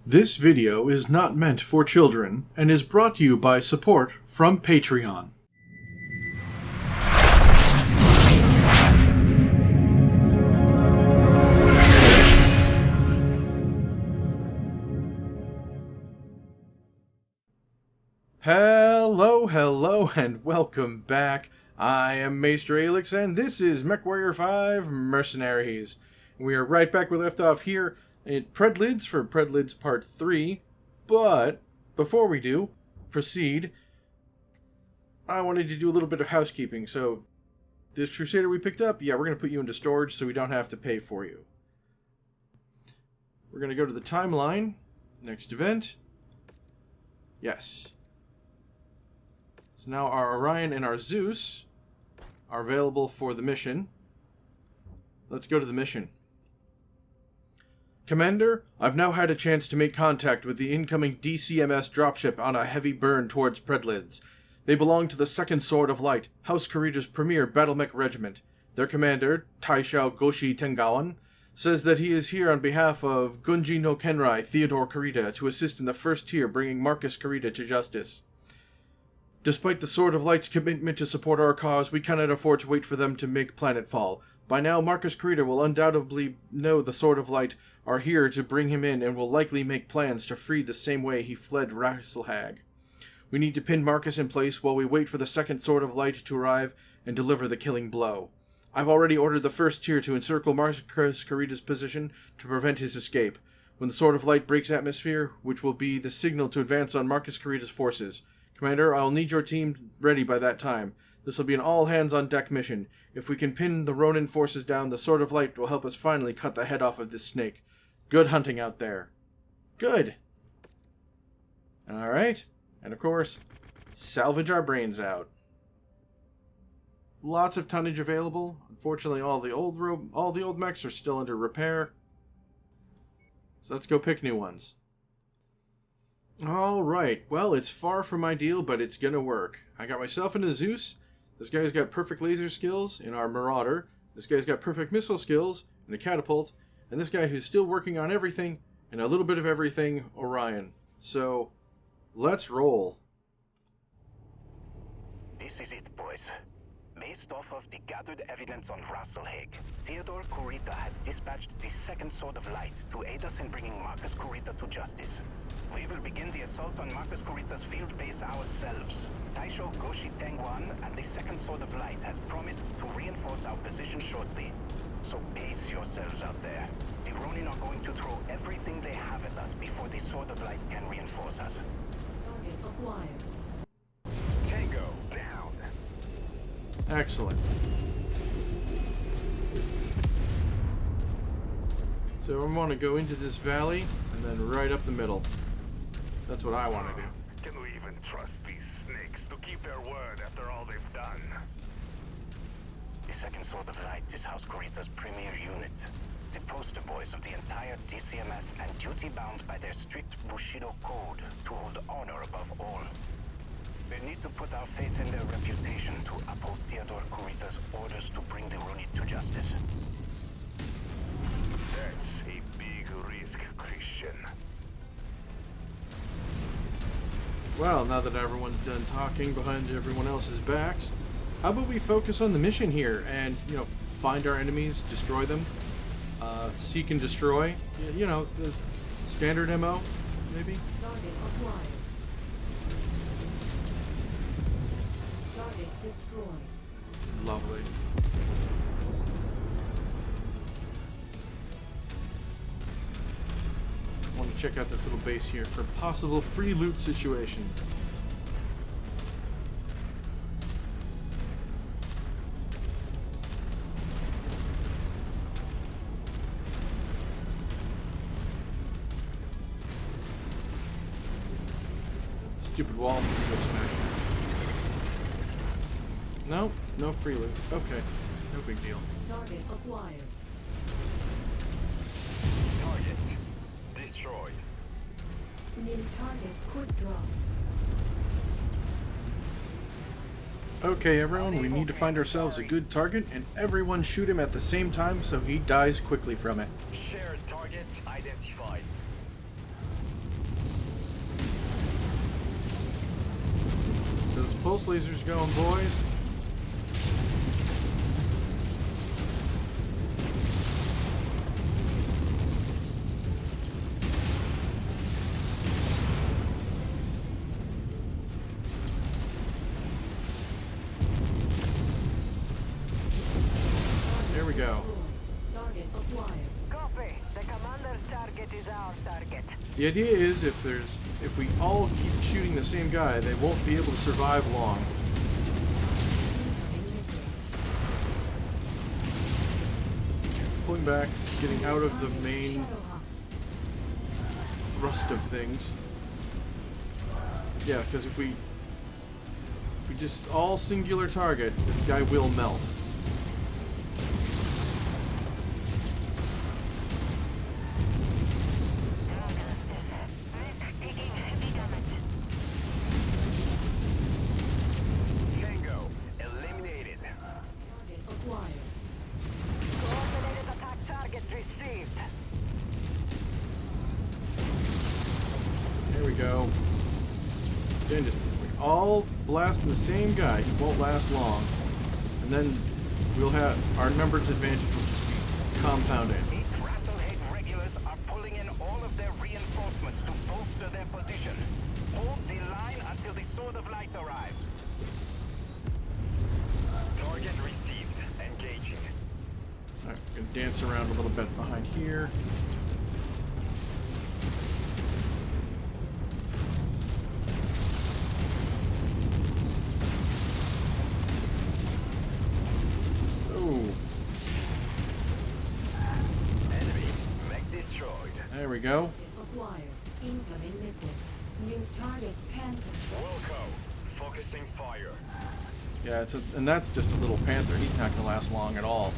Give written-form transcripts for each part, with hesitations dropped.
This video is not meant for children and is brought to you by support from Patreon. Hello, and welcome back. I am Maester Aelix, and this is MechWarrior 5 Mercenaries. We are right back where we left off here at Predlitz for Predlitz Part 3, but before we do proceed, I wanted to do a little bit of housekeeping. So, this Crusader we picked up, yeah, we're going to put you into storage so we don't have to pay for you. We're going to go to the timeline, next event, yes. So now our Orion and our Zeus are available for the mission. Let's go to the mission. Commander, I've now had a chance to make contact with the incoming DCMS dropship on a heavy burn towards Predlitz. They belong to the Second Sword of Light, House Kurita's premier battle mech regiment. Their commander, Taishao Goshi Tengawan, says that he is here on behalf of Gunji no Kenrai Theodore Kurita to assist in the first tier bringing Marcus Kurita to justice. Despite the Sword of Light's commitment to support our cause, we cannot afford to wait for them to make planetfall. By now, Marcus Kurita will undoubtedly know the Sword of Light are here to bring him in and will likely make plans to free the same way he fled Rasalhague. We need to pin Marcus in place while we wait for the second Sword of Light to arrive and deliver the killing blow. I've already ordered the first tier to encircle Marcus Kurita's position to prevent his escape. When the Sword of Light breaks atmosphere, which will be the signal to advance on Marcus Kurita's forces. Commander, I'll need your team ready by that time. This will be an all-hands-on-deck mission. If we can pin the Ronin forces down, the Sword of Light will help us finally cut the head off of this snake. Good hunting out there. Good. Alright. And of course, salvage our brains out. Lots of tonnage available. Unfortunately, all the old mechs are still under repair. So let's go pick new ones. Alright, well, it's far from ideal, but it's gonna work. I got myself into Zeus. This guy's got perfect laser skills in our Marauder. This guy's got perfect missile skills in a Catapult. And this guy who's still working on everything and a little bit of everything, Orion. So, let's roll. This is it, boys. Based off of the gathered evidence on Rasalhague, Theodore Kurita has dispatched the Second Sword of Light to aid us in bringing Marcus Kurita to justice. We will begin the assault on Marcus Kurita's field base ourselves. Taisho Goshi Tenguan and the Second Sword of Light has promised to reinforce our position shortly. So pace yourselves out there. The Ronin are going to throw everything they have at us before the Sword of Light can reinforce us. Target acquired. Tango down. Excellent. So I want to go into this valley and then right up the middle. That's what I want to do. Can we even trust these snakes to keep their word after all they've done? The Second Sword of Light is House Kurita's premier unit. The poster boys of the entire DCMS and duty-bound by their strict Bushido code to hold honor above all. We need to put our faith in their reputation to uphold Theodore Kurita's orders to bring the Ronin to justice. That's a big risk, Christian. Well, now that everyone's done talking behind everyone else's backs, how about we focus on the mission here and, find our enemies, destroy them, seek and destroy, the standard MO, maybe? Target acquired. Target destroyed. Lovely. I want to check out this little base here for possible free loot situations. Stupid wall, go smash it. No, no free loot. Okay, no big deal. Target acquired. Target destroyed. New target quick draw. Okay, everyone, we need to find ourselves a good target, and everyone shoot him at the same time so he dies quickly from it. Shared targets identified. pulse lasers going, boys. There we go. Target acquired. Copy. The commander's target is our target. The idea is if we all keep shooting the same guy, they won't be able to survive long. Incoming missile. Pulling back, getting out of the main Shadowhawk. thrust of things. Yeah, because if we just all singular target, this guy will melt. Tango, eliminated. Target acquired. Coordinated attack target received. There we go. Then just if we all blast the same guy, he won't last long. And then we'll have our numbers advantage will just be compounded. 8 Rasalhague regulars are pulling in all of their reinforcements to bolster their position. Hold the line until the Sword of Light arrives. Target received. Engaging. Alright, we're gonna dance around a little bit behind here. Oh, Enemy. Mech destroyed. there we go. Target acquired. Incoming missile. New target Panther. Wilco. Focusing fire. Yeah, and that's just a little panther. He's not gonna last long at all.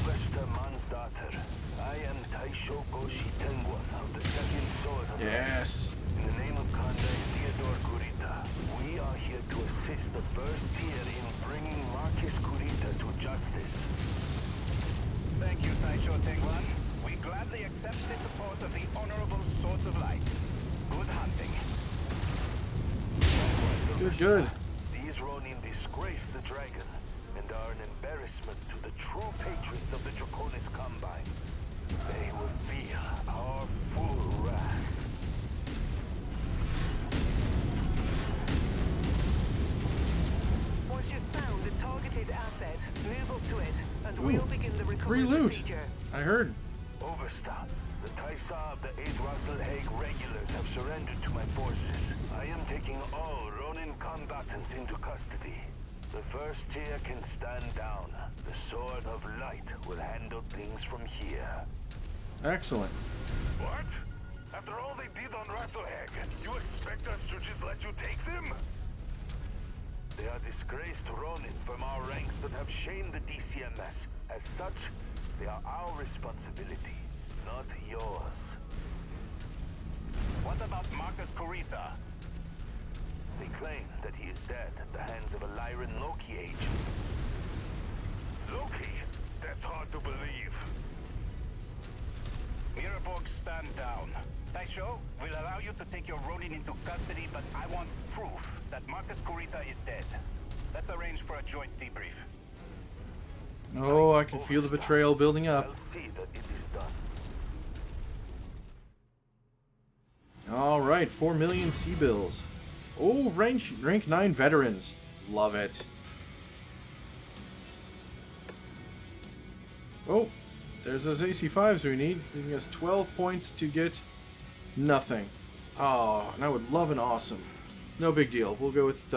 Maester Aelix, I am Taisho Goshi Tengwan of the Second Sword of Yes. In the name of Conde Theodore Kurita, we are here to assist the first tier in bringing Marcus Kurita to justice. Thank you, Taisho Tengwan. We gladly accept the support of the Honorable Swords of Light. Good hunting. Good, good. These Ronin disgrace the dragon and are an embarrassment to the true patrons of the Draconis Combine. They will feel our full wrath. Once you've found the targeted asset, move up to it, and Ooh, we'll begin the free recovery loot. procedure. I heard. Overstop. The Taisa of the 8 Rasalhague regulars have surrendered to my forces. I am taking all Ronin combatants into custody. The first tier can stand down. The Sword of Light will handle things from here. Excellent. What? After all they did on Rasalhague, you expect us to just let you take them? They are disgraced Ronin from our ranks that have shamed the DCMS. As such, they are our responsibility, not yours. What about Marcus Kurita? They claim that he is dead at the hands of a Lyran Loki agent. Loki? That's hard to believe. Miraborg, stand down. Taisho, we'll allow you to take your Ronin into custody, but I want proof that Marcus Kurita is dead. Let's arrange for a joint debrief. Oh, I can feel the betrayal building up. I'll see that it is done. Alright, 4 million C-bills. Oh, rank 9 veterans. Love it. Oh, there's those AC5s we need, giving us 12 points to get nothing. Oh, and I would love an awesome. No big deal. We'll go with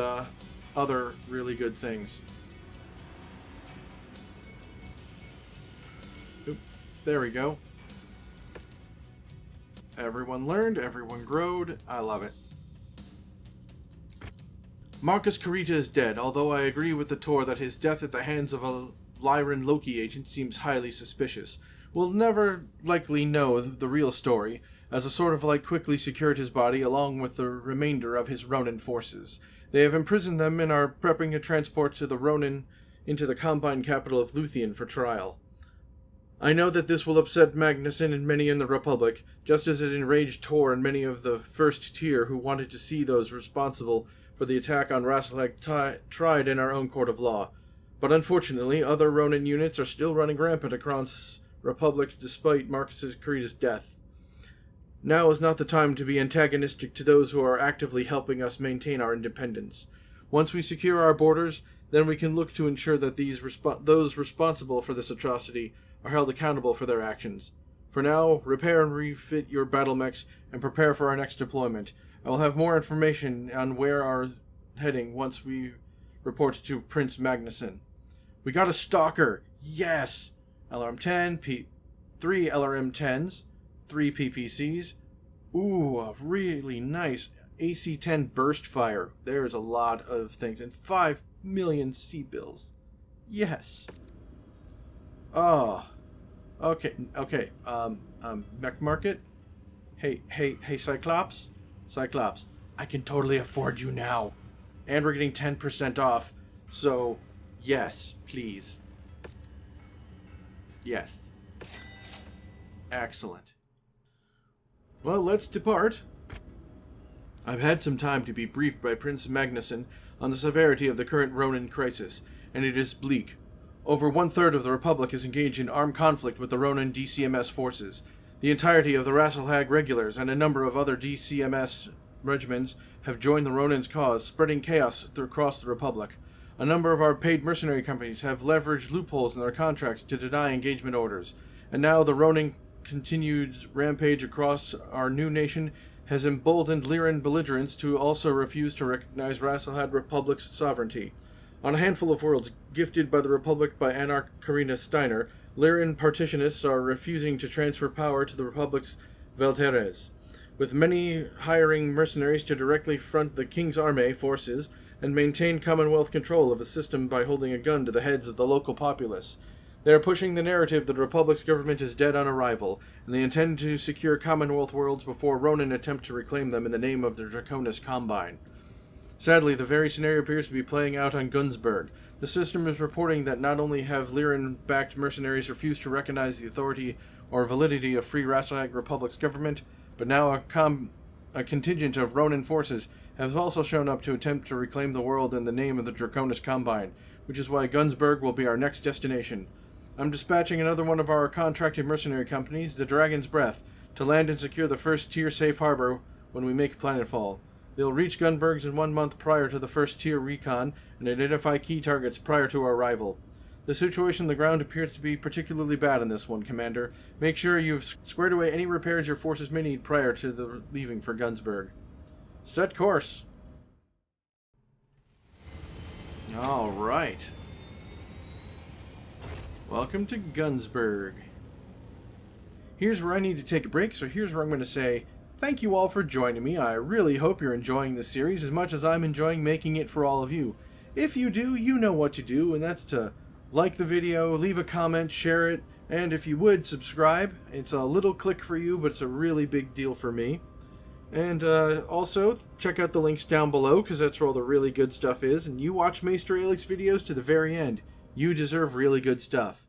other really good things. Oop, there we go. Everyone learned, everyone growed. I love it. Marcus Kurita is dead, although I agree with the Tor that his death at the hands of a Lyran Loki agent seems highly suspicious. We'll never likely know the real story, as a Sword of Light quickly secured his body along with the remainder of his Ronin forces. They have imprisoned them and are prepping a transport to the Ronin into the Combine capital of Luthien for trial. I know that this will upset Magnuson and many in the Republic, just as it enraged Tor and many of the first tier who wanted to see those responsible for the attack on Rasalhague tried in our own court of law. But unfortunately, other Ronin units are still running rampant across Republic despite Marcus Kurita's death. Now is not the time to be antagonistic to those who are actively helping us maintain our independence. Once we secure our borders, then we can look to ensure that those responsible for this atrocity are held accountable for their actions. For now, repair and refit your battle mechs and prepare for our next deployment. I will have more information on where our heading once we report to Prince Magnuson. We got a stalker! Yes! LRM-10, 3 LRM-10s, 3 PPCs. Ooh, a really nice AC-10 burst fire. There's a lot of things. And 5 million C-bills. Yes. Oh. Okay. Mech Market? Hey, Cyclops? Cyclops, I can totally afford you now. And we're getting 10% off. So, yes, please. Yes. Excellent. Well, let's depart. I've had some time to be briefed by Prince Magnuson on the severity of the current Ronin crisis, and it is bleak. Over 1/3 of the Republic is engaged in armed conflict with the Ronin DCMS forces. The entirety of the Rasalhague regulars and a number of other DCMS regiments have joined the Ronin's cause, spreading chaos across the Republic. A number of our paid mercenary companies have leveraged loopholes in their contracts to deny engagement orders, and now the Ronin continued rampage across our new nation has emboldened Lyran belligerents to also refuse to recognize Rasalhague Republic's sovereignty. On a handful of worlds gifted by the Republic by Anarch Karina Steiner, Lyran partitionists are refusing to transfer power to the Republic's Velteres, with many hiring mercenaries to directly front the King's Armée forces and maintain Commonwealth control of the system by holding a gun to the heads of the local populace. They are pushing the narrative that the Republic's government is dead on arrival, and they intend to secure Commonwealth worlds before Ronin attempt to reclaim them in the name of the Draconis Combine. Sadly, the very scenario appears to be playing out on Gunzburg. The system is reporting that not only have Lyran-backed mercenaries refused to recognize the authority or validity of Free Rasalhague Republic's government, but now a contingent of Ronin forces has also shown up to attempt to reclaim the world in the name of the Draconis Combine, which is why Gunzburg will be our next destination. I'm dispatching another one of our contracted mercenary companies, the Dragon's Breath, to land and secure the first tier safe harbor when we make planetfall. They'll reach Gunbergs in 1 month prior to the first tier recon and identify key targets prior to our arrival. The situation on the ground appears to be particularly bad in this one, Commander. Make sure you've squared away any repairs your forces may need prior to the leaving for Gunzburg. Set course. All right. Welcome to Gunzburg. Here's where I need to take a break, so here's where I'm going to say thank you all for joining me. I really hope you're enjoying this series as much as I'm enjoying making it for all of you. If you do, you know what to do, and that's to like the video, leave a comment, share it, and if you would, subscribe. It's a little click for you, but it's a really big deal for me. And also, check out the links down below, because that's where all the really good stuff is, and you watch Maester Aelix videos to the very end. You deserve really good stuff.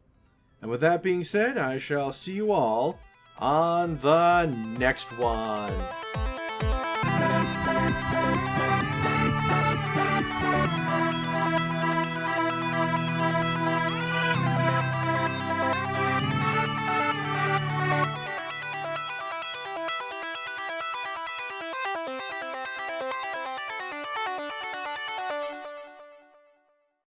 And with that being said, I shall see you all on the next one.